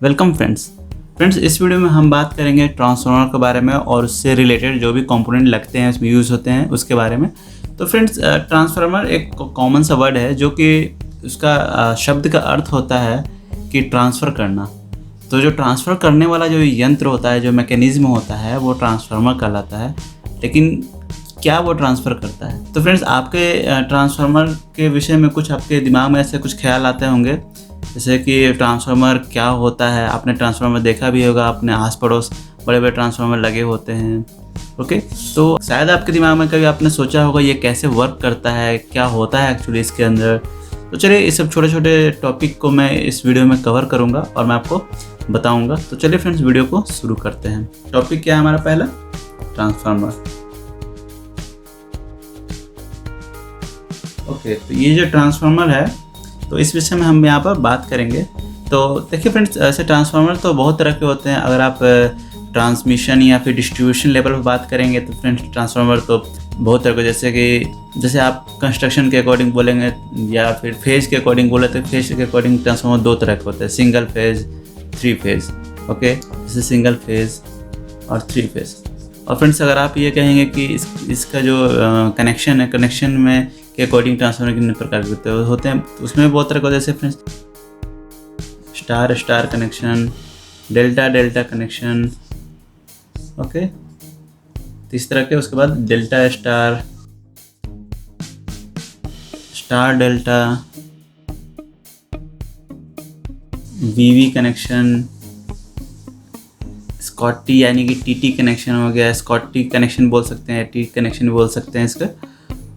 Welcome friends, इस video में हम बात करेंगे ट्रांसफार्मर के बारे में और उससे रिलेटेड जो भी कंपोनेंट लगते हैं इसमें यूज़ होते हैं उसके बारे में। तो फ्रेंड्स, ट्रांसफार्मर एक कॉमन सा वर्ड है जो कि उसका शब्द का अर्थ होता है कि ट्रांसफ़र करना। तो जो ट्रांसफ़र करने वाला जो यंत्र होता है, जो मैकेनिज़्म होता है, वो ट्रांसफार्मर कहलाता है। लेकिन क्या वो ट्रांसफ़र करता है? तो फ्रेंड्स, आपके ट्रांसफार्मर के विषय में कुछ आपके दिमाग में ऐसे कुछ ख्याल आते होंगे, जैसे कि ट्रांसफार्मर क्या होता है। आपने ट्रांसफार्मर देखा भी होगा, अपने आस पड़ोस बड़े बड़े ट्रांसफार्मर लगे होते हैं। ओके, तो शायद आपके दिमाग में कभी आपने सोचा होगा ये कैसे वर्क करता है, क्या होता है एक्चुअली इसके अंदर। तो चलिए, इस सब छोटे छोटे टॉपिक को मैं इस वीडियो में कवर करूँगा और मैं आपको बताऊँगा। तो चलिए फ्रेंड्स, वीडियो को शुरू करते हैं। टॉपिक क्या है हमारा? पहला, ट्रांसफार्मर। ओके, तो ये जो ट्रांसफार्मर है, तो इस विषय में हम यहाँ पर बात करेंगे। तो देखिए फ्रेंड्स, ऐसे ट्रांसफार्मर तो बहुत तरह के होते हैं। अगर आप ट्रांसमिशन या फिर डिस्ट्रीब्यूशन लेवल पर बात करेंगे तो फ्रेंड्स, ट्रांसफार्मर तो बहुत तरह के, जैसे आप कंस्ट्रक्शन के अकॉर्डिंग बोलेंगे या फिर फेज के अकॉर्डिंग बोले तो फेज के अकॉर्डिंग ट्रांसफार्मर दो तरह के होते हैं, single phase, three phase. Okay, जैसे सिंगल फेज और थ्री फेज। और फ्रेंड्स, अगर आप ये कहेंगे कि इसका जो कनेक्शन है, कनेक्शन में के अकॉर्डिंग ट्रांसफार्मर कितने प्रकार के होते हैं, तो उसमें बहुत तरह के, जैसे friends, star star connection, delta delta connection. Okay, तो इस तरह के। उसके बाद डेल्टा स्टार, स्टार डेल्टा, वीवी कनेक्शन, स्कॉटी यानी कि टीटी कनेक्शन हो गया। स्कॉटी कनेक्शन बोल सकते हैं, टी कनेक्शन भी बोल सकते हैं इसका।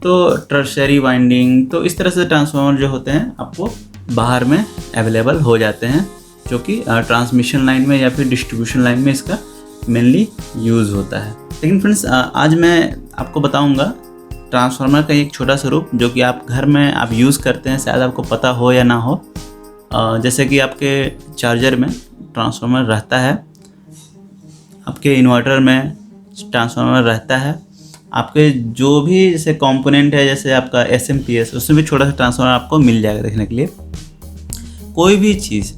तो टर्शरी वाइंडिंग। तो इस तरह से ट्रांसफार्मर जो होते हैं आपको बाहर में अवेलेबल हो जाते हैं, जो कि ट्रांसमिशन लाइन में या फिर डिस्ट्रीब्यूशन लाइन में इसका मेनली यूज़ होता है। लेकिन फ्रेंड्स, आज मैं आपको बताऊंगा ट्रांसफार्मर का एक छोटा सा रूप जो कि आप घर में आप यूज़ करते हैं, शायद आपको पता हो या ना हो। जैसे कि आपके चार्जर में ट्रांसफार्मर रहता है, आपके इन्वर्टर में ट्रांसफार्मर रहता है, आपके जो भी जैसे कंपोनेंट है, जैसे आपका SMP उसमें भी छोटा सा ट्रांसफार्मर आपको मिल जाएगा देखने के लिए। कोई भी चीज़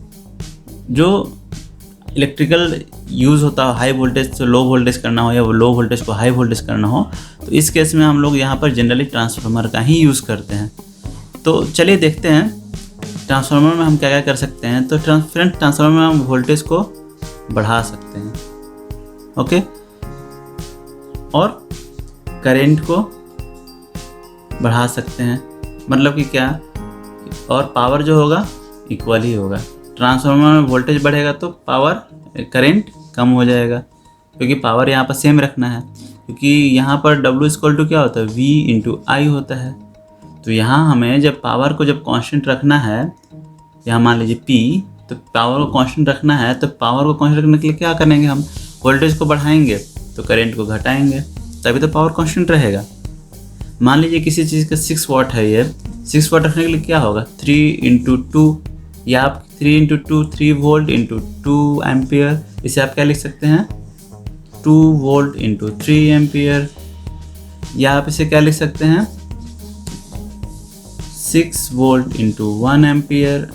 जो इलेक्ट्रिकल यूज़ होता है, हाई वोल्टेज से लो वोल्टेज करना हो या लो वोल्टेज को हाई वोल्टेज करना हो, तो इस केस में हम लोग यहाँ पर जनरली ट्रांसफार्मर का ही यूज़ करते हैं। तो चलिए देखते हैं ट्रांसफार्मर में हम क्या क्या कर सकते हैं। तो ट्रांसफार्मर में हम वोल्टेज को बढ़ा सकते हैं, ओके, और करंट को बढ़ा सकते हैं। मतलब कि क्या, और पावर जो होगा इक्वल ही होगा। ट्रांसफार्मर में वोल्टेज बढ़ेगा तो पावर, करंट कम हो जाएगा, क्योंकि पावर यहाँ पर सेम रखना है। क्योंकि यहाँ पर W क्या होता है, V/I होता है। तो यहाँ हमें जब पावर को जब कांस्टेंट रखना है, यहाँ मान लीजिए P, तो पावर को कांस्टेंट रखना है, तो पावर को कांस्टेंट रखने के लिए क्या करेंगे, हम वोल्टेज को बढ़ाएंगे तो करंट को घटाएंगे, तभी तो पावर कांस्टेंट रहेगा। मान लीजिए किसी चीज़ का 6 वाट है, ये 6 वाट रखने के लिए क्या होगा, 3/2, या आप 3/2, 3 वोल्ट इंटू 2 एम्पियर। इसे आप क्या लिख सकते हैं, 2 वोल्ट इंटू 3 एम्पियर। या आप इसे क्या लिख सकते हैं, 6 वोल्ट इंटू 1 एम्पियर।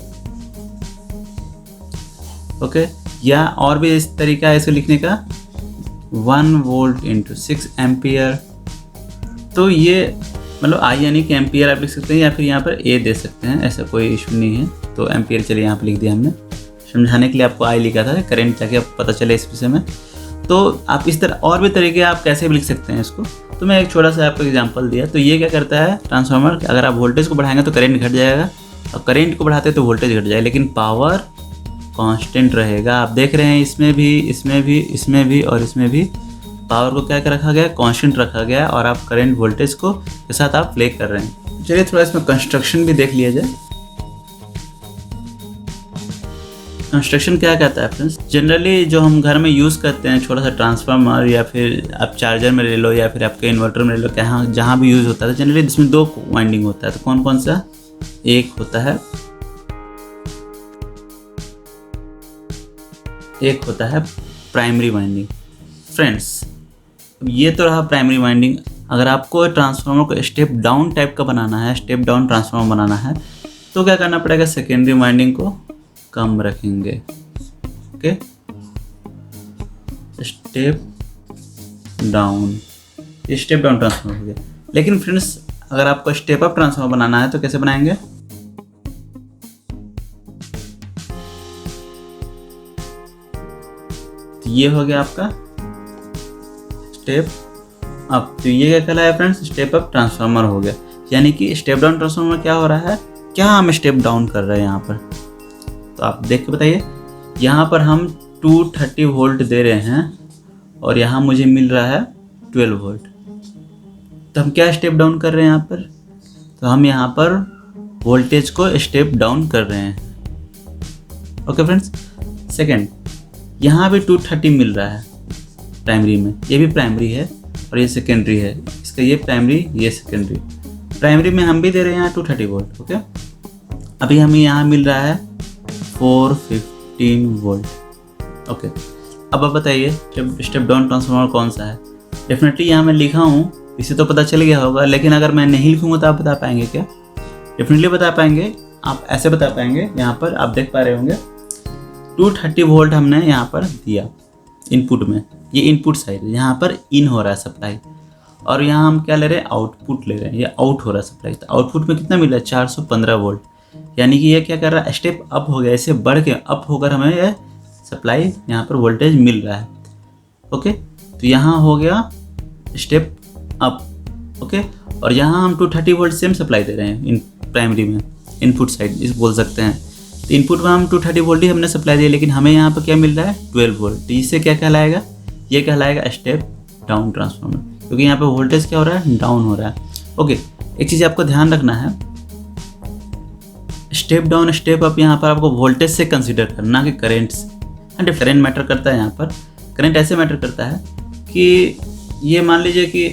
ओके, या और भी इस तरीका है इसको लिखने का, 1 वोल्ट इंटू 6 एम्पियर। तो ये मतलब I यानी कि एम्पियर आप लिख सकते हैं, या फिर यहाँ पर A दे सकते हैं, ऐसा कोई इशू नहीं है। तो एम्पियर चलिए यहाँ पर लिख दिया हमने, समझाने के लिए आपको I लिखा था, करंट ताकि आपको पता चले इस विषय में। तो आप इस तरह और भी तरीके आप कैसे भी लिख सकते हैं इसको। तो मैं एक छोटा सा आपको एग्जाम्पल दिया। तो ये क्या करता है ट्रांसफार्मर, अगर आप वोल्टेज को बढ़ाएंगे तो करंट घट जाएगा, और करंट को बढ़ाते तो वोल्टेज घट जाएगा, लेकिन पावर कांस्टेंट रहेगा। आप देख रहे हैं इसमें भी, इसमें भी, इसमें भी और इसमें भी पावर को क्या रखा गया, कांस्टेंट रखा गया, और आप करंट वोल्टेज को के साथ आप प्ले कर रहे हैं। चलिए थोड़ा इसमें कंस्ट्रक्शन भी देख लिया जाए। कंस्ट्रक्शन क्या कहता है फ्रेंड्स, जनरली जो हम घर में यूज़ करते हैं छोटा सा ट्रांसफार्मर, या फिर आप चार्जर में ले लो या फिर आपके इन्वर्टर में ले लो, कहाँ जहाँ भी यूज़ होता है, जनरली इसमें 2 वाइंडिंग होता है। तो कौन कौन सा, एक होता है प्राइमरी वाइंडिंग। फ्रेंड्स, ये तो रहा प्राइमरी वाइंडिंग। अगर आपको ट्रांसफार्मर को स्टेप डाउन टाइप का बनाना है, स्टेप डाउन ट्रांसफार्मर बनाना है, तो क्या करना पड़ेगा, सेकेंडरी वाइंडिंग को कम रखेंगे। ओके, स्टेप डाउन, ये स्टेप डाउन ट्रांसफॉर्मर हो गया। लेकिन फ्रेंड्स अगर आपको स्टेप अप ट्रांसफॉर्मर बनाना है तो कैसे बनाएंगे? तो ये हो गया आपका स्टेप अप। तो ये क्या कहलाया फ्रेंड्स? स्टेप अप ट्रांसफार्मर हो गया। यानी कि स्टेप डाउन ट्रांसफार्मर क्या हो रहा है, क्या हम स्टेप डाउन कर रहे हैं यहाँ पर? तो आप देख के बताइए। यहाँ पर हम 230 वोल्ट दे रहे हैं और यहाँ मुझे मिल रहा है 12 वोल्ट। तो हम क्या स्टेप डाउन कर रहे हैं यहाँ पर? तो हम यहाँ पर वोल्टेज को स्टेप डाउन कर रहे हैं। Okay friends. सेकेंड, यहाँ भी 230 मिल रहा है प्राइमरी में, ये भी प्राइमरी है और ये सेकेंडरी है। इसका ये प्राइमरी, ये सेकेंडरी। प्राइमरी में हम भी दे रहे हैं यहाँ 230 वोल्ट। ओके, अभी हमें यहाँ मिल रहा है 415 वोल्ट। ओके, अब आप बताइए स्टेप डाउन ट्रांसफार्मर कौन सा है? डेफिनेटली यहाँ मैं लिखा हूँ, इसे तो पता चल गया होगा, लेकिन अगर मैं नहीं लिखूँगा तो आप बता पाएंगे क्या? डेफिनेटली बता पाएंगे। आप ऐसे बता पाएंगे, यहाँ पर आप देख पा रहे होंगे 230 वोल्ट हमने यहाँ पर दिया इनपुट में। ये इनपुट साइड है, यहाँ पर इन हो रहा है सप्लाई, और यहाँ हम क्या ले रहे हैं? आउटपुट ले रहे हैं। ये आउट हो रहा है सप्लाई। तो आउटपुट में कितना मिला है? 415 वोल्ट। यानी कि ये क्या कर रहा है? स्टेप अप हो गया, इससे बढ़ के अप होकर हमें ये सप्लाई यहाँ पर वोल्टेज मिल रहा है। ओके, तो यहाँ हो गया स्टेप अप। ओके, और यहाँ हम 230 वोल्ट सेम सप्लाई दे रहे हैं इन प्राइमरी में, इनपुट साइड इस बोल सकते हैं। तो इनपुट में हम 230 वोल्ट ही हमने सप्लाई दिया, लेकिन हमें यहाँ पर क्या मिल रहा है? 12 वोल्ट। तो इससे क्या कहलाएगा? ये कहलाएगा स्टेप डाउन ट्रांसफार्मर, क्योंकि यहाँ पे वोल्टेज क्या हो रहा है? डाउन हो रहा है। ओके, एक चीज़ आपको ध्यान रखना है, स्टेप डाउन स्टेप अप यहाँ पर आपको वोल्टेज से कंसीडर करना कि करंट से। करंट मैटर करता है यहाँ पर। करंट ऐसे मैटर करता है कि ये मान लीजिए कि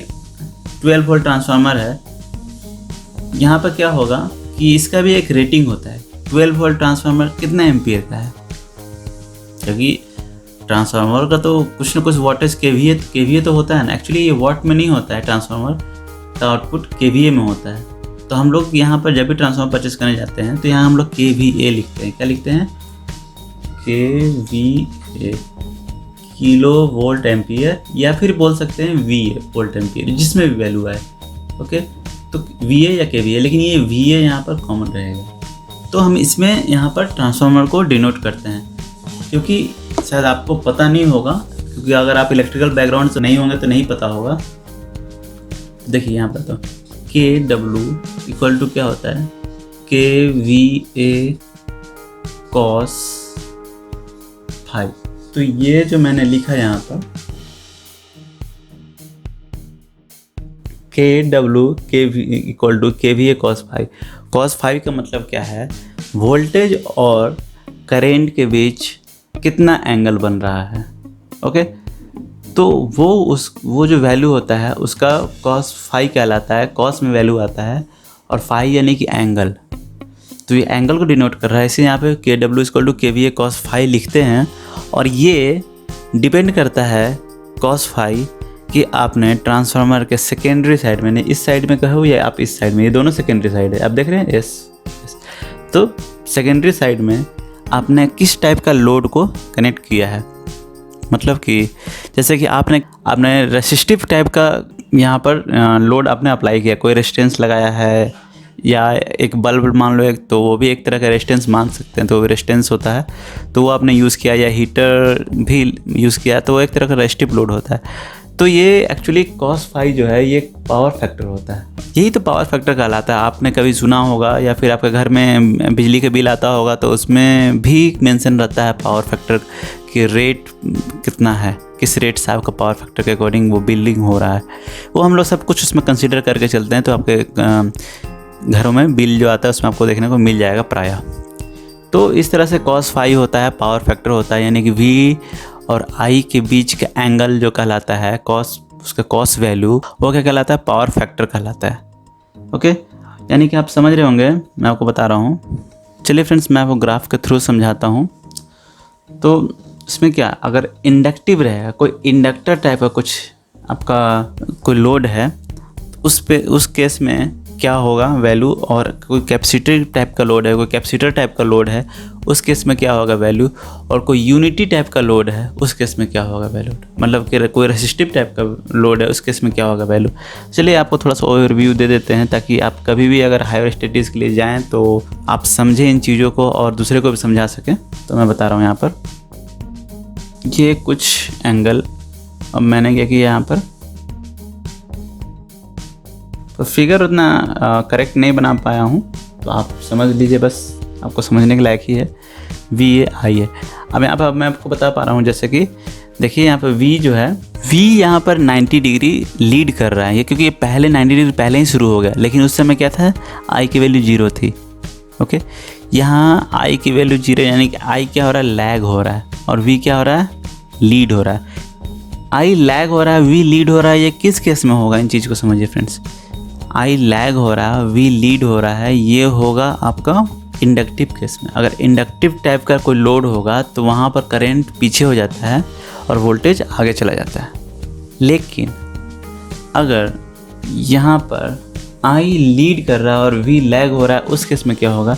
12 वोल्ट ट्रांसफार्मर है, यहाँ पर क्या होगा कि इसका भी एक रेटिंग होता है। 12 वोल्ट ट्रांसफार्मर कितना एम्पियर का है? क्योंकि ट्रांसफार्मर का तो कुछ ना कुछ वोल्टेज केवीए तो होता है ना। एक्चुअली ये वॉट में नहीं होता है, ट्रांसफार्मर का आउटपुट केवीए में होता है। तो हम लोग यहाँ पर जब भी ट्रांसफार्मर परचेस करने जाते हैं तो यहाँ हम लोग केवीए लिखते हैं। क्या लिखते हैं? केवीए, किलो वोल्ट एम्पियर, या फिर बोल सकते हैं वीए, वोल्ट एम्पियर, जिसमें भी वैल्यू आए। ओके, तो वीए या केवीए, लेकिन ये वीए यहाँ पर कॉमन रहेगा। तो हम इसमें यहाँ पर ट्रांसफार्मर को डिनोट करते हैं, क्योंकि शायद आपको पता नहीं होगा, क्योंकि अगर आप इलेक्ट्रिकल बैकग्राउंड से नहीं होंगे तो नहीं पता होगा। देखिए यहाँ पर तो KW इक्वल टू क्या होता है? KVA cos phi. तो ये जो मैंने लिखा यहाँ पर KW equal to KVA cos phi. cos phi का मतलब क्या है? वोल्टेज और करेंट के बीच कितना एंगल बन रहा है। ओके, तो वो जो वैल्यू होता है उसका cos फाई कहलाता है। cos में वैल्यू आता है और फाई यानी कि एंगल, तो ये एंगल को डिनोट कर रहा है। इसे यहाँ पे KW equal to KVA cos phi लिखते हैं, और ये डिपेंड करता है cos फाई कि आपने ट्रांसफार्मर के सेकेंडरी साइड में, इस साइड में कहो या आप इस साइड में, ये दोनों सेकेंडरी साइड है, आप देख रहे हैं। यस, तो सेकेंडरी साइड में आपने किस टाइप का लोड को कनेक्ट किया है। मतलब कि जैसे कि आपने रेसिस्टिव टाइप का यहाँ पर लोड आपने अप्लाई किया, कोई रेजिस्टेंस लगाया है, या एक बल्ब मान लो एक, तो वो भी एक तरह का रेजिस्टेंस मान सकते हैं, तो वो रेजिस्टेंस होता है, तो वो आपने यूज़ किया, या हीटर भी यूज़ किया, तो वो एक तरह का रेजिस्टिव लोड होता है। तो ये एक्चुअली cos फाई जो है ये पावर फैक्टर होता है। यही तो पावर फैक्टर कहलाता है। आपने कभी सुना होगा या फिर आपके घर में बिजली का बिल आता होगा तो उसमें भी मेंशन रहता है पावर फैक्टर कि रेट कितना है, किस रेट से आपका पावर फैक्टर के अकॉर्डिंग वो बिलिंग हो रहा है। वो हम लोग सब कुछ उसमें कंसिडर करके चलते हैं, तो आपके घरों में बिल जो आता है उसमें आपको देखने को मिल जाएगा प्रायः। तो इस तरह से cos फाई होता है, पावर फैक्टर होता है, यानी कि V और I के बीच का एंगल जो कहलाता है cos, उसका cos वैल्यू वो क्या कहलाता है? पावर फैक्टर कहलाता है। ओके, यानी कि आप समझ रहे होंगे, मैं आपको बता रहा हूँ। चलिए फ्रेंड्स, मैं आपको ग्राफ के थ्रू समझाता हूँ। तो इसमें क्या, अगर इंडक्टिव रहेगा, कोई इंडक्टर टाइप का कुछ आपका कोई लोड है, उस केस में क्या होगा वैल्यू, और कोई कैपेसिटर टाइप का लोड है, कोई कैपेसिटर टाइप का लोड है, उस केस में क्या होगा वैल्यू, और कोई यूनिटी टाइप का लोड है उस केस में क्या होगा वैल्यू, मतलब कि कोई रेसिस्टिव टाइप का लोड है उस केस में क्या होगा वैल्यू। चलिए आपको थोड़ा सा ओवरव्यू दे देते हैं ताकि आप कभी भी अगर हायर स्टडीज़ के लिए जाएँ तो आप समझें इन चीज़ों को और दूसरे को भी समझा सकें। तो मैं बता रहा हूँ यहाँ पर ये कुछ एंगल, अब मैंने क्या किया यहाँ पर, तो फिगर उतना करेक्ट नहीं बना पाया हूँ, तो आप समझ लीजिए, बस आपको समझने के लायक ही है। वी ए आई है। अब यहाँ पर मैं आपको बता पा रहा हूँ, जैसे कि देखिए यहाँ पर वी जो है, वी यहाँ पर 90 डिग्री लीड कर रहा है, ये क्योंकि ये पहले 90 डिग्री पहले ही शुरू हो गया, लेकिन उस समय क्या था, आई की वैल्यू 0 थी। ओके, यहाँ आई की वैल्यू 0 यानी कि आई क्या हो रहा है, लैग हो रहा है, और वी क्या हो रहा है, लीड हो रहा है। आई लैग हो रहा है, वी लीड हो रहा है, ये किस केस में होगा, इन चीज़ को समझिए फ्रेंड्स। आई लैग हो रहा है, वी लीड हो रहा है, ये होगा आपका इंडक्टिव केस में। अगर इंडक्टिव टाइप का कोई लोड होगा तो वहाँ पर करंट पीछे हो जाता है और वोल्टेज आगे चला जाता है। लेकिन अगर यहाँ पर आई लीड कर रहा है और वी लैग हो रहा है, उस केस में क्या होगा,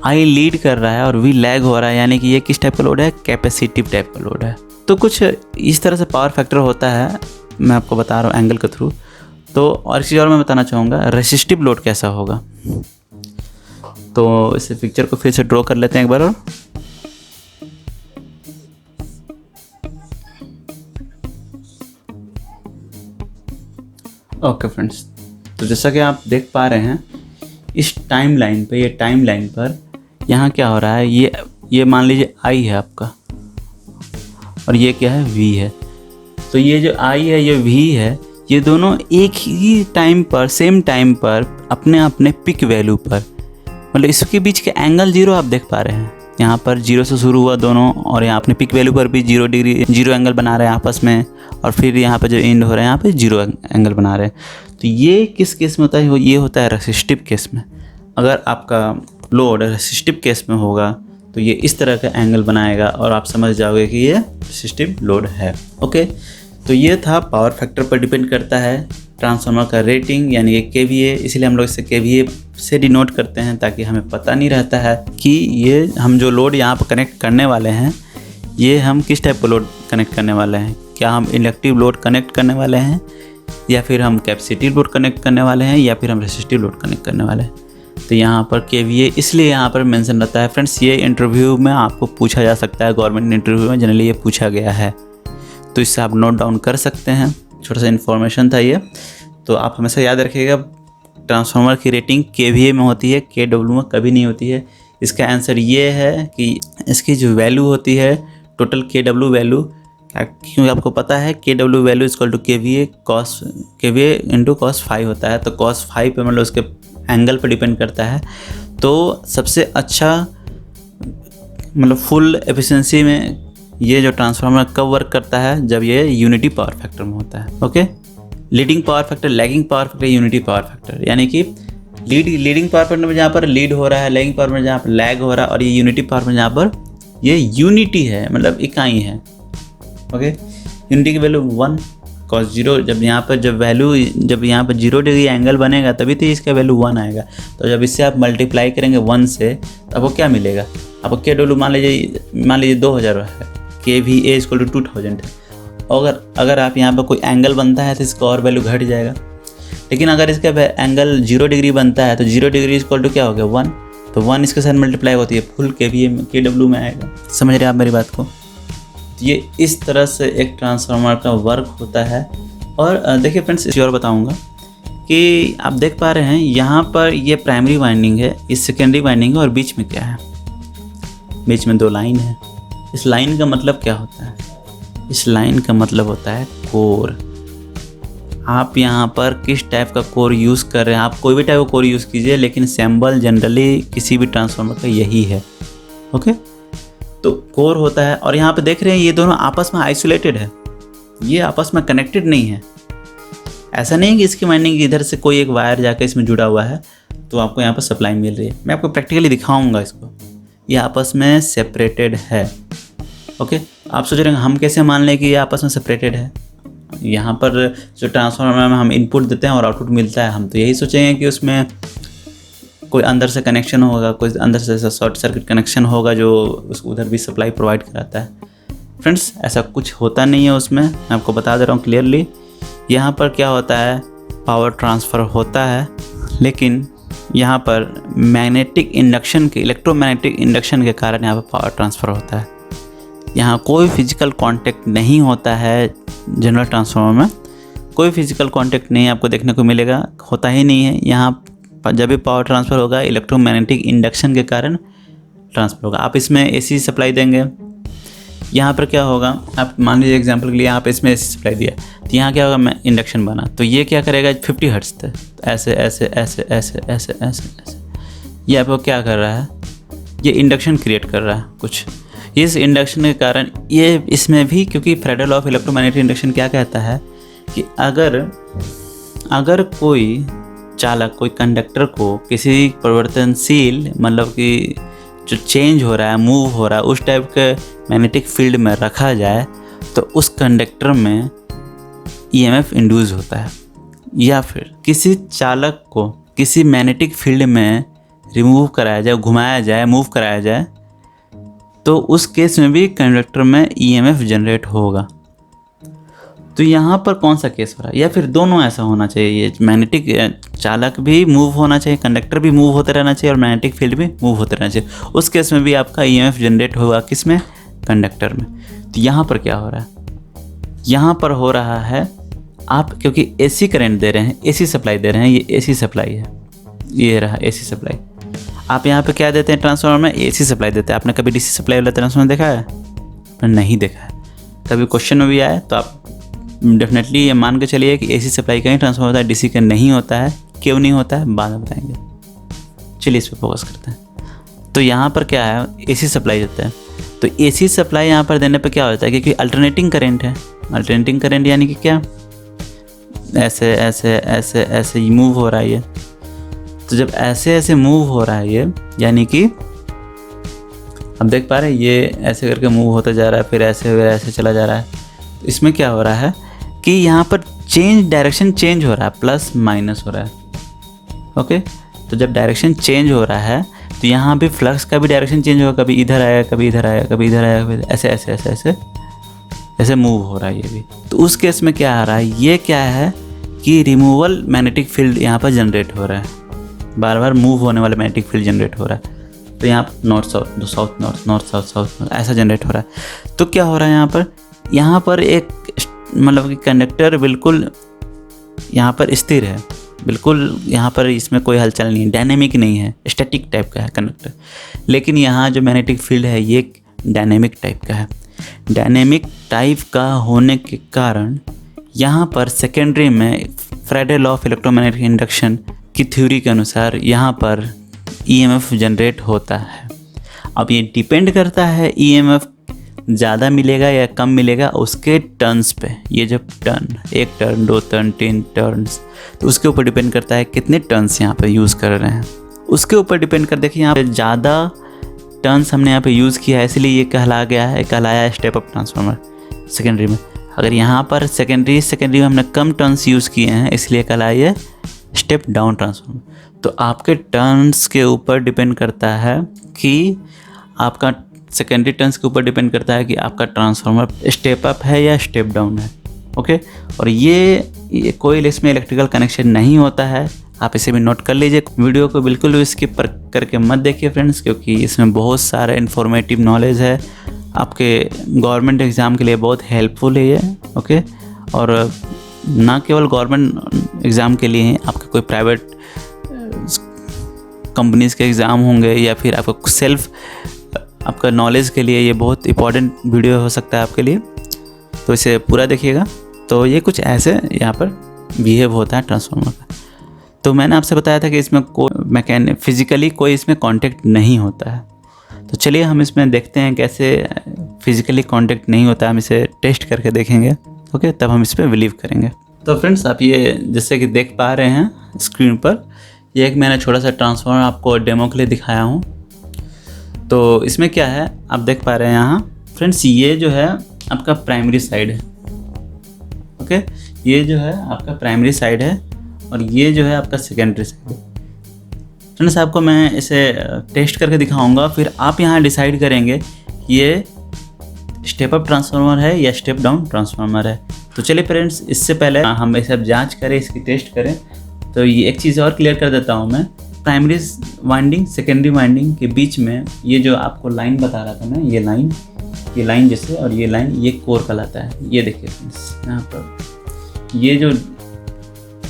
आई लीड कर रहा है और वी लैग हो रहा है, यानी कि ये किस टाइप का लोड है, कैपेसिटिव टाइप का लोड है। तो कुछ इस तरह से पावर फैक्टर होता है, मैं आपको बता रहा हूँ एंगल के थ्रू। तो और एक चीज़ और मैं बताना चाहूँगा, रेसिस्टिव लोड कैसा होगा। तो इस पिक्चर को फिर से ड्रॉ कर लेते हैं एक बार और। ओके फ्रेंड्स, तो जैसा कि आप देख पा रहे हैं इस टाइम लाइन पे, ये टाइम लाइन पर यहाँ क्या हो रहा है, ये मान लीजिए आई है आपका, और ये क्या है, वी है। तो ये जो आई है, ये वी है, ये दोनों एक ही टाइम पर, सेम टाइम पर, अपने अपने पिक वैल्यू पर, मतलब इसके बीच के एंगल 0 आप देख पा रहे हैं। यहाँ पर 0 से शुरू हुआ दोनों, और यहाँ अपने पिक वैल्यू पर भी 0 डिग्री 0 एंगल बना रहे हैं आपस में, और फिर यहाँ पर जो एंड हो रहा है यहाँ पे 0 एंगल बना रहे हैं। तो ये किस केस में होता है, ये होता है रेसिस्टिव केस में। अगर आपका लोड रेसिस्टिव केस में होगा तो ये इस तरह का एंगल बनाएगा और आप समझ जाओगे कि ये रेसिस्टिव लोड है। ओके, तो ये था पावर फैक्टर पर डिपेंड करता है ट्रांसफार्मर का रेटिंग, यानी कि केवीए, इसलिए हम लोग इसे केवीए से डिनोट करते हैं, ताकि हमें पता नहीं रहता है कि ये हम जो लोड यहाँ पर कनेक्ट करने वाले हैं, ये हम किस टाइप का लोड कनेक्ट करने वाले हैं। क्या हम इंडक्टिव लोड कनेक्ट करने वाले हैं, या फिर हम कैपेसिटिव लोड कनेक्ट करने वाले हैं, या फिर हम रेसिस्टिव लोड कनेक्ट करने वाले हैं। तो यहाँ पर केवीए इसलिए यहाँ पर मेंशन रहता है फ्रेंड्स। ये इंटरव्यू में आपको पूछा जा सकता है, गवर्नमेंट इंटरव्यू में जनरली ये पूछा गया है, तो इससे आप नोट डाउन कर सकते हैं। छोटा सा इन्फॉर्मेशन था ये। तो आप हमेशा याद रखिएगा, ट्रांसफार्मर की रेटिंग केवीए में होती है, केडब्ल्यू में कभी नहीं होती है। इसका आंसर ये है कि इसकी जो वैल्यू होती है टोटल केडब्ल्यू वैल्यू, क्योंकि आपको पता है KW value equal to KVA cos, KVA into cos 5 होता है। तो कॉस 5 पे मतलब उसके एंगल पर डिपेंड करता है। तो सबसे अच्छा मतलब फुल एफिशिएंसी में ये जो ट्रांसफार्मर कब वर्क करता है, जब ये यूनिटी पावर फैक्टर में होता है। Okay, leading power factor, lagging power factor, unity power factor, यानी कि लीडिंग पावर फैक्टर में जहाँ पर लीड हो रहा है, लैगिंग पावर में जहाँ पर लैग हो रहा है, और ये यूनिटी पावर में जहाँ पर ये यूनिटी है, मतलब इकाई है। ओके, यूनिटी की वैल्यू 1 cos 0, जब यहाँ पर जब यहाँ पर 0 डिग्री एंगल बनेगा तभी तो इसका वैल्यू 1 आएगा। तो जब इससे आप मल्टीप्लाई करेंगे 1 से, तो आपको क्या मिलेगा, आपको के डब्ल्यू मान लीजिए 2000 है, के वी ए इक्वल टू 2000 है। अगर आप यहाँ पर कोई एंगल बनता है तो इसका और वैल्यू घट जाएगा। लेकिन अगर इसका एंगल 0 डिग्री बनता है तो 0 डिग्री इक्वल टू क्या हो गया, 1। तो 1 इसके साथ मल्टीप्लाई होती है, फुल के वी ए के डब्ल्यू में आएगा। समझ रहे हैं आप मेरी बात को। ये इस तरह से एक ट्रांसफार्मर का वर्क होता है। और देखिए फ्रेंड्स, इस और बताऊंगा कि आप देख पा रहे हैं यहाँ पर ये प्राइमरी वाइंडिंग है, इस सेकेंडरी वाइंडिंग है, और बीच में क्या है, बीच में 2 लाइन है। इस लाइन का मतलब क्या होता है, इस लाइन का मतलब होता है कोर। आप यहाँ पर किस टाइप का कोर यूज़ कर रहे हैं, आप कोई भी टाइप का कोर यूज़ कीजिए, लेकिन सैम्बल जनरली किसी भी ट्रांसफार्मर का यही है। ओके, तो कोर होता है। और यहाँ पे देख रहे हैं ये दोनों आपस में आइसोलेटेड है, ये आपस में कनेक्टेड नहीं है। ऐसा नहीं है कि इसकी वाइंडिंग इधर से कोई एक वायर जाकर इसमें जुड़ा हुआ है तो आपको यहाँ पर सप्लाई मिल रही है। मैं आपको प्रैक्टिकली दिखाऊंगा इसको, ये आपस में सेपरेटेड है। ओके, आप सोच रहे हैं हम कैसे मान लें कि ये आपस में सेपरेटेड है। यहाँ पर जो ट्रांसफार्मर में हम इनपुट देते हैं और आउटपुट मिलता है, हम तो यही सोचेंगे कि उसमें कोई अंदर से कनेक्शन होगा, कोई अंदर से शॉर्ट सर्किट कनेक्शन होगा जो उस उधर भी सप्लाई प्रोवाइड कराता है। फ्रेंड्स, ऐसा कुछ होता नहीं है उसमें, मैं आपको बता दे रहा हूँ क्लियरली। यहाँ पर क्या होता है, पावर ट्रांसफ़र होता है, लेकिन यहाँ पर मैग्नेटिक इंडक्शन के, इलेक्ट्रोमैग्नेटिक इंडक्शन के कारण यहाँ पर पावर ट्रांसफ़र होता है। यहाँ कोई फिजिकल कांटेक्ट नहीं होता है। जनरल ट्रांसफार्मर में कोई फिजिकल कांटेक्ट नहीं आपको देखने को मिलेगा, होता ही नहीं है। यहाँ जब भी पावर ट्रांसफ़र होगा इलेक्ट्रोमैग्नेटिक इंडक्शन के कारण ट्रांसफ़र होगा। आप इसमें एसी सप्लाई देंगे, यहाँ पर क्या होगा, आप मान लीजिए एग्जांपल के लिए आप इसमें एसी सप्लाई दिया, तो यहाँ क्या होगा, मैं इंडक्शन बना, तो ये क्या करेगा 50 हर्ट्ज़ तक ऐसे ऐसे ऐसे ऐसे ऐसे ऐसे ऐसे, ये आपको क्या कर रहा है, ये इंडक्शन क्रिएट कर रहा है कुछ। इस इंडक्शन के कारण ये इसमें भी, क्योंकि Friedel law of electromagnetic induction क्या कहता है कि अगर कोई चालक, कोई कंडक्टर को किसी परिवर्तनशील, मतलब कि जो चेंज हो रहा है, मूव हो रहा है, उस टाइप के मैग्नेटिक फील्ड में रखा जाए, तो उस कंडक्टर में ईएमएफ इंड्यूस होता है। या फिर किसी चालक को किसी मैग्नेटिक फील्ड में रिमूव कराया जाए, घुमाया जाए, मूव कराया जाए, तो उस केस में भी कंडक्टर में ईएमएफ जनरेट होगा। तो यहाँ पर कौन सा केस हो रहा है, या फिर दोनों ऐसा होना चाहिए, ये मैग्नेटिक चालक भी मूव होना चाहिए, कंडक्टर भी मूव होते रहना चाहिए और मैग्नेटिक फील्ड भी मूव होते रहना चाहिए। उस केस में भी आपका ईएमएफ जनरेट होगा, किस में, कंडक्टर में। तो यहाँ पर क्या हो रहा है, यहाँ पर हो रहा है, आप क्योंकि एसी करंट दे रहे हैं, एसी सप्लाई दे रहे हैं, ये एसी सप्लाई है, ये रहा एसी सप्लाई। आप यहाँ पे क्या देते हैं, ट्रांसफार्मर में एसी सप्लाई देते हैं। आपने कभी डीसी सप्लाई वाला ट्रांसफार्मर देखा है? आपने नहीं देखा है। कभी क्वेश्चन में भी आए तो आप डेफिनेटली ये मान के चलिए कि एसी सप्लाई का ही ट्रांसफार्मर होता है, डीसी का नहीं होता है। क्यों नहीं होता है बाद में बताएंगे, चलिए इस पर फोकस करते हैं। तो यहाँ पर क्या है, एसी सप्लाई देते हैं। तो एसी सप्लाई यहाँ पर देने पर क्या होता है, क्योंकि अल्टरनेटिंग करंट है। अल्टरनेटिंग करंट यानी कि क्या, ऐसे ऐसे ऐसे ऐसे मूव हो रहा है ये। तो जब ऐसे ऐसे मूव हो रहा है ये, यानी कि अब देख पा रहे हैं ये ऐसे करके मूव होता जा रहा है, फिर ऐसे चला जा रहा है। तो इसमें क्या हो रहा है कि यहाँ पर डायरेक्शन चेंज हो रहा है, प्लस माइनस हो रहा है। ओके, तो जब डायरेक्शन चेंज हो रहा है तो यहाँ भी फ्लक्स का भी डायरेक्शन चेंज होगा, कभी इधर आया, कभी इधर आया, कभी इधर आया, कभी ऐसे ऐसे ऐसे ऐसे ऐसे मूव हो रहा है ये भी। तो उस केस में क्या आ रहा है, ये क्या है कि रिमूवल मैग्नेटिक फील्ड यहाँ पर जनरेट हो रहा है, बार बार मूव होने वाला मैग्नेटिक फील्ड जनरेट हो रहा है। तो यहाँ पर north south, south north, north south, south ऐसा जनरेट हो रहा है। तो क्या हो रहा है यहाँ पर एक मतलब कि कंडक्टर बिल्कुल यहाँ पर स्थिर है, बिल्कुल यहाँ पर इसमें कोई हलचल नहीं है, डायनेमिक नहीं है, स्टैटिक टाइप का है कंडक्टर। लेकिन यहाँ जो मैग्नेटिक फील्ड है ये डायनेमिक टाइप का है। डायनेमिक टाइप का होने के कारण यहाँ पर सेकेंडरी में Friedel law of electromagnetic induction की थ्योरी के अनुसार यहाँ पर ईएमएफ जनरेट होता है। अब ये डिपेंड करता है ईएमएफ ज़्यादा मिलेगा या कम मिलेगा उसके टर्न्स पे। ये जब टर्न, एक टर्न, 2 टर्न, 3 टर्न्स, तो उसके ऊपर डिपेंड करता है कितने टर्न्स यहाँ पे यूज़ कर रहे हैं, उसके ऊपर डिपेंड कर। देखिए यहाँ पे ज़्यादा टर्न्स हमने यहाँ पे यूज़ किया है, इसलिए ये कहलाया है स्टेप अप ट्रांसफार्मर सेकेंडरी में। अगर यहाँ पर सेकेंडरी में हमने कम टर्न्स यूज़ किए हैं, इसलिए कहलाया है स्टेप डाउन ट्रांसफार्मर। तो आपके टर्न्स के ऊपर डिपेंड करता है कि आपका सेकेंडरी टर्न्स के ऊपर डिपेंड करता है कि आपका ट्रांसफार्मर स्टेप अप है या स्टेप डाउन है। ओके, और ये कोई इसमें इलेक्ट्रिकल कनेक्शन नहीं होता है, आप इसे भी नोट कर लीजिए। वीडियो को बिल्कुल भी स्किप करके मत देखिए फ्रेंड्स, क्योंकि इसमें बहुत सारा इन्फॉर्मेटिव नॉलेज है, आपके गवर्नमेंट एग्ज़ाम के लिए बहुत हेल्पफुल है ये। ओके, और ना केवल गवर्नमेंट एग्ज़ाम के लिए, आपके कोई प्राइवेट कंपनीज़ के एग्ज़ाम होंगे या फिर आपका आपका नॉलेज के लिए ये बहुत इंपॉर्टेंट वीडियो हो सकता है आपके लिए, तो इसे पूरा देखिएगा। तो ये कुछ ऐसे यहाँ पर बिहेव होता है ट्रांसफार्मर का। तो मैंने आपसे बताया था कि इसमें कोई फिजिकली कोई इसमें कांटेक्ट नहीं होता है। तो चलिए हम इसमें देखते हैं कैसे फिजिकली कांटेक्ट नहीं होता है, हम इसे टेस्ट करके देखेंगे। ओके, तब हम इस पर बिलीव करेंगे। तो फ्रेंड्स, आप ये जैसे कि देख पा रहे हैं स्क्रीन पर, ये एक मैंने छोटा सा ट्रांसफार्मर आपको डेमो के लिए दिखाया हूँ। तो इसमें क्या है आप देख पा रहे हैं यहाँ फ्रेंड्स, ये जो है आपका प्राइमरी साइड है। ओके, ओके, ये जो है आपका प्राइमरी साइड है और ये जो है आपका सेकेंडरी साइड है। फ्रेंड्स आपको मैं इसे टेस्ट करके दिखाऊंगा, फिर आप यहाँ डिसाइड करेंगे कि ये स्टेप अप ट्रांसफार्मर है या स्टेप डाउन ट्रांसफार्मर है। तो चलिए फ्रेंड्स, इससे पहले हम ये सब जांच करें, इसकी टेस्ट करें, तो ये एक चीज़ और क्लियर कर देता हूँ मैं। प्राइमरी वाइंडिंग सेकेंडरी वाइंडिंग के बीच में ये जो आपको लाइन बता रहा था मैं, ये लाइन जैसे, और ये लाइन, ये कोर कहलाता है। ये देखिए फ्रेंड्स, यहाँ पर ये जो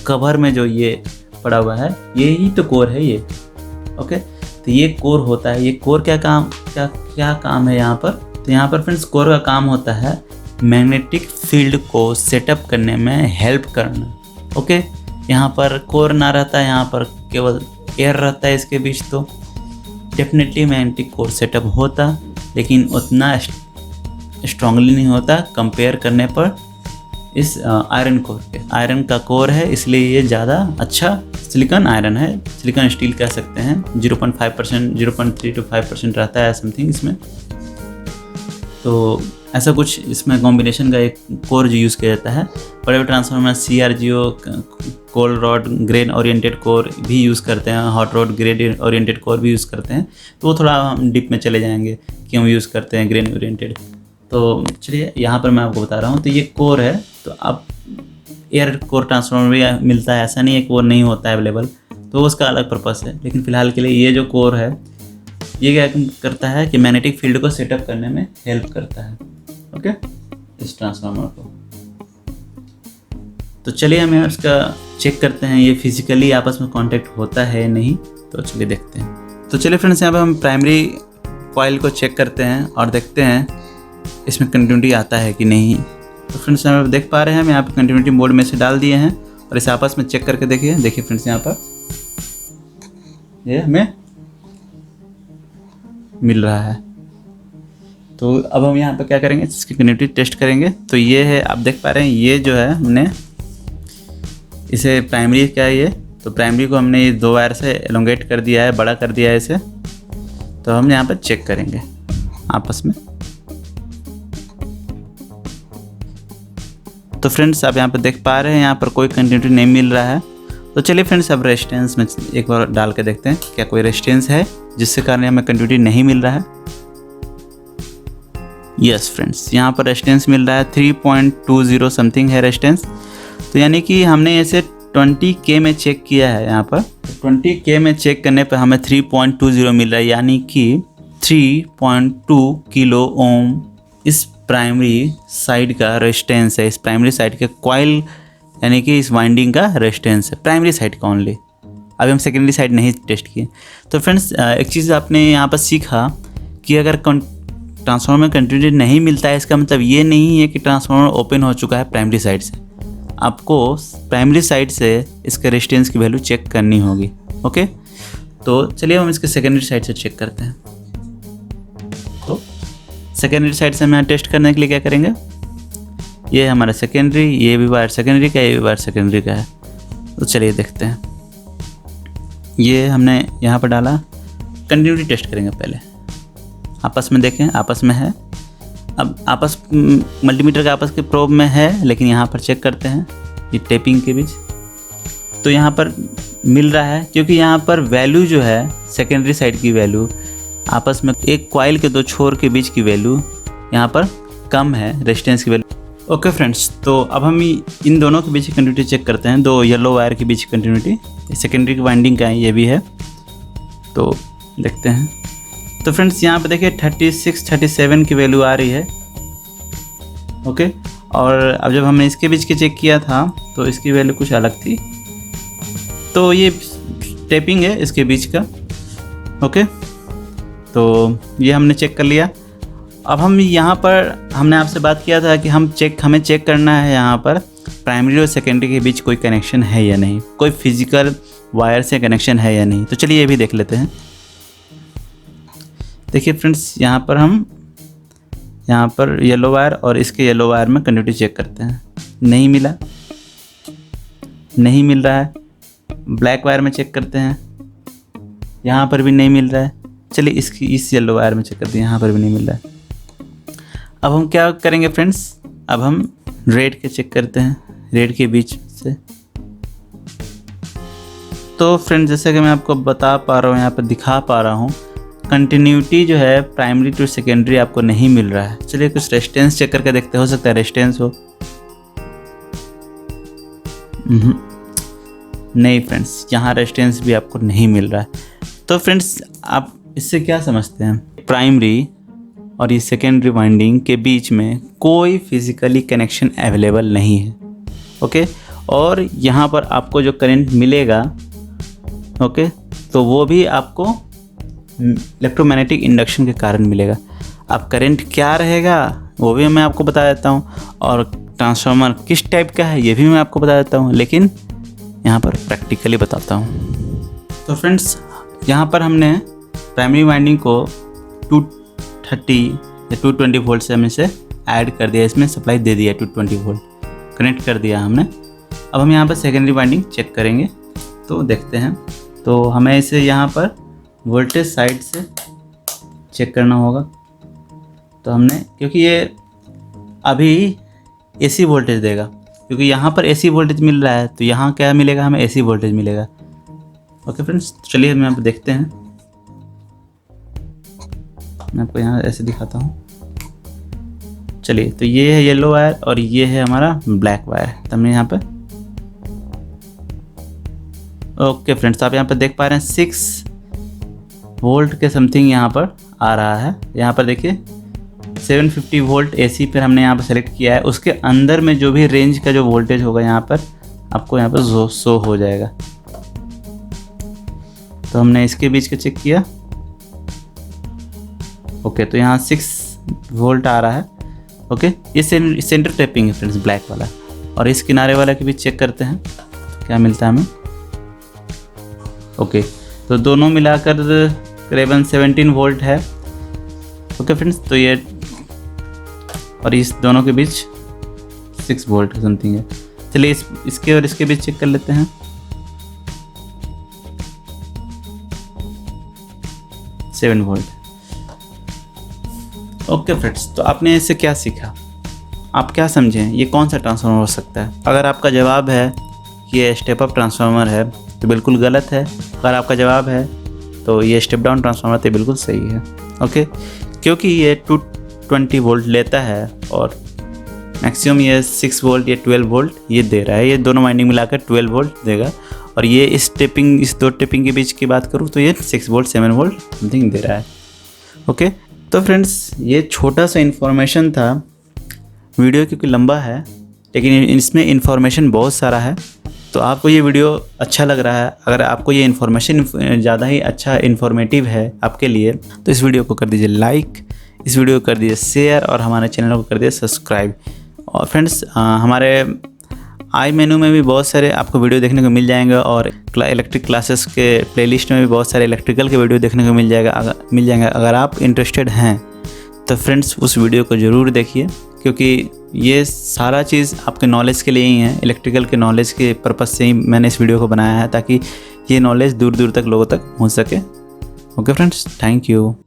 कवर में जो ये पड़ा हुआ है, ये ही तो कोर है ये। ओके, तो ये कोर होता है। ये कोर क्या काम है यहाँ पर? तो यहाँ पर फ्रेंड्स कोर का काम होता है मैग्नेटिक फील्ड को सेटअप करने में हेल्प करना। ओके, यहाँ पर कोर ना रहता है, यहाँ पर केवल एयर रहता है इसके बीच, तो डेफिनेटली मैग्नेटिक कोर सेटअप होता, लेकिन उतना स्ट्रांगली नहीं होता कंपेयर करने पर इस आयरन कोर के। आयरन का कोर है इसलिए ये ज़्यादा अच्छा सिलिकॉन आयरन है, सिलिकॉन स्टील कह सकते हैं। 0.5%, 0.3 to 5% रहता है समथिंग इसमें। तो ऐसा कुछ इसमें कॉम्बिनेशन का एक कोर जो यूज़ किया जाता है। बड़े बड़े transformer CRGO, cold rod grain oriented core भी यूज़ करते हैं, hot rod grain oriented core भी यूज़ करते हैं। तो वो थोड़ा हम डीप में चले जाएंगे क्यों यूज़ करते हैं ग्रेन ओरिएंटेड। तो चलिए यहाँ पर मैं आपको बता रहा हूँ। तो ये कोर है, तो अब एयर कोर ट्रांसफार्मर भी मिलता है, ऐसा नहीं है कोर नहीं होता है अवेलेबल, तो उसका अलग पर्पस है। लेकिन फ़िलहाल के लिए ये जो कोर है, ये क्या करता है कि मैग्नेटिक फील्ड को सेटअप करने में हेल्प करता है। ओके, इस ट्रांसफार्मर को। तो चलिए हम इसका चेक करते हैं, ये फिजिकली आपस में कांटेक्ट होता है नहीं। तो चलिए देखते हैं। तो चलिए फ्रेंड्स, यहाँ पर हम प्राइमरी कॉइल को चेक करते हैं और देखते हैं इसमें कंटिन्यूटी आता है कि नहीं। तो फ्रेंड्स यहाँ पर देख पा रहे हैं, हम यहाँ पर कंटिन्यूटी मोड में से डाल दिए हैं और इसे आपस में चेक करके देखिए फ्रेंड्स, यहाँ पर ये हमें मिल रहा है। तो अब हम यहाँ पर क्या करेंगे, इसकी कंटिन्यूटी टेस्ट करेंगे। तो ये है, आप देख पा रहे हैं, ये जो है हमने इसे प्राइमरी क्या है ये, तो प्राइमरी को हमने ये 2 वायर से एलोंगेट कर दिया है, बड़ा कर दिया है इसे। तो हम यहाँ पर चेक करेंगे आपस में। तो फ्रेंड्स आप यहाँ पर देख पा रहे हैं, यहाँ पर कोई कंटिन्यूटी नहीं मिल रहा है। तो चलिए फ्रेंड्स, अब रेजिस्टेंस में एक बार डाल के देखते हैं क्या कोई रेजिस्टेंस है जिससे कारण हमें कंटिन्यूटी नहीं मिल रहा है। यस फ्रेंड्स, यहाँ पर रेजिस्टेंस मिल रहा है 3.20 समथिंग है रेजिस्टेंस। तो यानी कि हमने इसे 20K में चेक किया है। यहाँ पर 20K में चेक करने पर हमें 3.20 मिल रहा है, यानी कि 3.2 किलो ओम इस प्राइमरी साइड का रेजिस्टेंस है। इस प्राइमरी साइड के कॉइल यानी कि इस वाइंडिंग का रेजिस्टेंस है, प्राइमरी साइड का ओनली। अभी हम सेकेंडरी साइड नहीं टेस्ट किए। तो फ्रेंड्स एक चीज़ आपने यहाँ पर सीखा कि अगर ट्रांसफार्मर में कंटिन्यूटी नहीं मिलता है, इसका मतलब ये नहीं है कि ट्रांसफार्मर ओपन हो चुका है प्राइमरी साइड से। आपको प्राइमरी साइड से इसके रेजिस्टेंस की वैल्यू चेक करनी होगी। ओके, तो चलिए हम इसके सेकेंडरी साइड से चेक करते हैं। तो सेकेंडरी साइड से हम टेस्ट करने के लिए क्या करेंगे, ये हमारा सेकेंडरी, ये भी वायर सेकेंडरी का, ये भी वायर सेकेंडरी का है। तो चलिए देखते हैं। ये हमने यहाँ पर डाला, कंटिन्यूटी टेस्ट करेंगे पहले। आपस में देखें, आपस में है। अब आपस मल्टीमीटर का आपस के प्रोब में है, लेकिन यहाँ पर चेक करते हैं ये टेपिंग के बीच। तो यहाँ पर मिल रहा है, क्योंकि यहाँ पर वैल्यू जो है सेकेंडरी साइड की वैल्यू आपस में एक कॉइल के 2 छोर के बीच की वैल्यू यहाँ पर कम है, रेजिस्टेंस की वैल्यू। ओके फ्रेंड्स, तो अब हम इन दोनों के बीच की कंटिन्यूटी चेक करते हैं। 2 येलो वायर के बीच की कंटिन्यूटी, सेकेंडरी की वाइंडिंग का है, ये भी है। तो देखते हैं। तो फ्रेंड्स यहाँ पे देखिए 36, 37 की वैल्यू आ रही है। ओके, और अब जब हमने इसके बीच के चेक किया था तो इसकी वैल्यू कुछ अलग थी। तो ये टेपिंग है इसके बीच का। ओके, तो ये हमने चेक कर लिया। अब हम यहाँ पर हमने आपसे बात किया था कि हमें चेक करना है यहाँ पर प्राइमरी और सेकेंडरी के बीच कोई कनेक्शन है या नहीं, कोई फिजिकल वायर से कनेक्शन है या नहीं। तो चलिए ये भी देख लेते हैं। देखिए फ्रेंड्स, यहाँ पर येलो वायर और इसके येलो वायर में कंटिन्यूटी चेक करते हैं। नहीं मिल रहा है। ब्लैक वायर में चेक करते हैं, यहाँ पर भी नहीं मिल रहा है। चलिए इस येलो वायर में चेक करते हैं, यहाँ पर भी नहीं मिल रहा है। अब हम क्या करेंगे फ्रेंड्स, अब हम रेड के चेक करते हैं। रेड के बीच से। तो फ्रेंड्स जैसे कि मैं आपको बता पा रहा हूँ, यहाँ पर दिखा पा रहा हूँ, कंटिन्यूटी जो है प्राइमरी टू सेकेंडरी आपको नहीं मिल रहा है। चलिए कुछ रेजिस्टेंस चेक करके देखते, हो सकता है रेजिस्टेंस हो। नहीं फ्रेंड्स, यहाँ रेजिस्टेंस भी आपको नहीं मिल रहा है। तो फ्रेंड्स आप इससे क्या समझते हैं, प्राइमरी और ये सेकेंडरी वाइंडिंग के बीच में कोई फिजिकली कनेक्शन अवेलेबल नहीं है। ओके, और यहाँ पर आपको जो करंट मिलेगा, ओके, तो वो भी आपको इलेक्ट्रोमैग्नेटिक इंडक्शन के कारण मिलेगा। अब करंट क्या रहेगा वो भी मैं आपको बता देता हूँ, और ट्रांसफार्मर किस टाइप का है ये भी मैं आपको बता देता हूँ, लेकिन यहाँ पर प्रैक्टिकली बताता हूँ। तो फ्रेंड्स यहाँ पर हमने प्राइमरी वाइंडिंग को 230 या 220 वोल्ट से हमने इसे ऐड कर दिया, इसमें सप्लाई दे दिया 220 वोल्ट कनेक्ट कर दिया हमने। अब हम यहाँ पर सेकेंडरी वाइंडिंग चेक करेंगे, तो देखते हैं। तो हमें इसे यहाँ पर वोल्टेज साइड से चेक करना होगा। तो हमने, क्योंकि ये अभी एसी वोल्टेज देगा, क्योंकि यहाँ पर एसी वोल्टेज मिल रहा है, तो यहाँ क्या मिलेगा, हमें एसी वोल्टेज मिलेगा। ओके फ्रेंड्स, चलिए हम यहाँ पर देखते हैं। मैं आपको यहाँ ऐसे दिखाता हूँ। चलिए, तो ये है येलो वायर और ये है हमारा ब्लैक वायर। तो हमने यहाँ पर, ओके फ्रेंड्स, आप यहाँ पर देख पा रहे हैं 6 वोल्ट के समथिंग यहाँ पर आ रहा है। यहाँ पर देखिए 750 वोल्ट एसी पर हमने यहाँ पर सेलेक्ट किया है। उसके अंदर में जो भी रेंज का जो वोल्टेज होगा यहाँ पर आपको यहाँ पर शो हो जाएगा। तो हमने इसके बीच का चेक किया। ओके, तो यहाँ 6 वोल्ट आ रहा है। ओके, ये सेंटर टैपिंग है फ्रेंड्स, ब्लैक वाला। और इस किनारे वाला के भी चेक करते हैं क्या मिलता है हमें। ओके, तो दोनों मिलाकर करीबन 17 वोल्ट है। ओके फ्रेंड्स, तो ये और इस दोनों के बीच 6 वोल्ट समथिंग है। चलिए इसके और इसके बीच चेक कर लेते हैं। 7 वोल्ट। ओके फ्रेंड्स, तो आपने इससे क्या सीखा, आप क्या समझें, ये कौन सा ट्रांसफार्मर हो सकता है? अगर आपका जवाब है कि ये स्टेप अप ट्रांसफार्मर है तो बिल्कुल गलत है। अगर आपका जवाब है तो ये स्टेप डाउन ट्रांसफार्मर तो बिल्कुल सही है। ओके, क्योंकि ये 220 वोल्ट लेता है और मैक्सिमम ये 6 वोल्ट या 12 वोल्ट ये दे रहा है। ये दोनों वाइंडिंग मिलाकर 12 वोल्ट देगा। और ये इस दो टेपिंग के बीच की बात करूँ तो ये 6 वोल्ट 7 वोल्ट समथिंग दे रहा है। ओके, तो फ्रेंड्स ये छोटा सा इन्फॉर्मेशन था। वीडियो क्योंकि लंबा है लेकिन इसमें इन्फॉर्मेशन बहुत सारा है। तो आपको ये वीडियो अच्छा लग रहा है, अगर आपको ये इन्फॉर्मेशन ज़्यादा ही अच्छा इन्फॉर्मेटिव है आपके लिए, तो इस वीडियो को कर दीजिए लाइक, इस वीडियो को कर दीजिए शेयर और हमारे चैनल को कर दीजिए सब्सक्राइब। और फ्रेंड्स हमारे आई मेनू में भी बहुत सारे आपको वीडियो देखने को मिल जाएंगे और इलेक्ट्रिक क्लासेस के प्लेलिस्ट में भी बहुत सारे इलेक्ट्रिकल के वीडियो देखने को मिल जाएंगे। अगर आप इंटरेस्टेड हैं तो फ्रेंड्स उस वीडियो को ज़रूर देखिए, क्योंकि ये सारा चीज़ आपके नॉलेज के लिए ही है। इलेक्ट्रिकल के नॉलेज के पर्पज़ से ही मैंने इस वीडियो को बनाया है, ताकि ये नॉलेज दूर दूर तक लोगों तक पहुंच सके। Okay friends, thank you.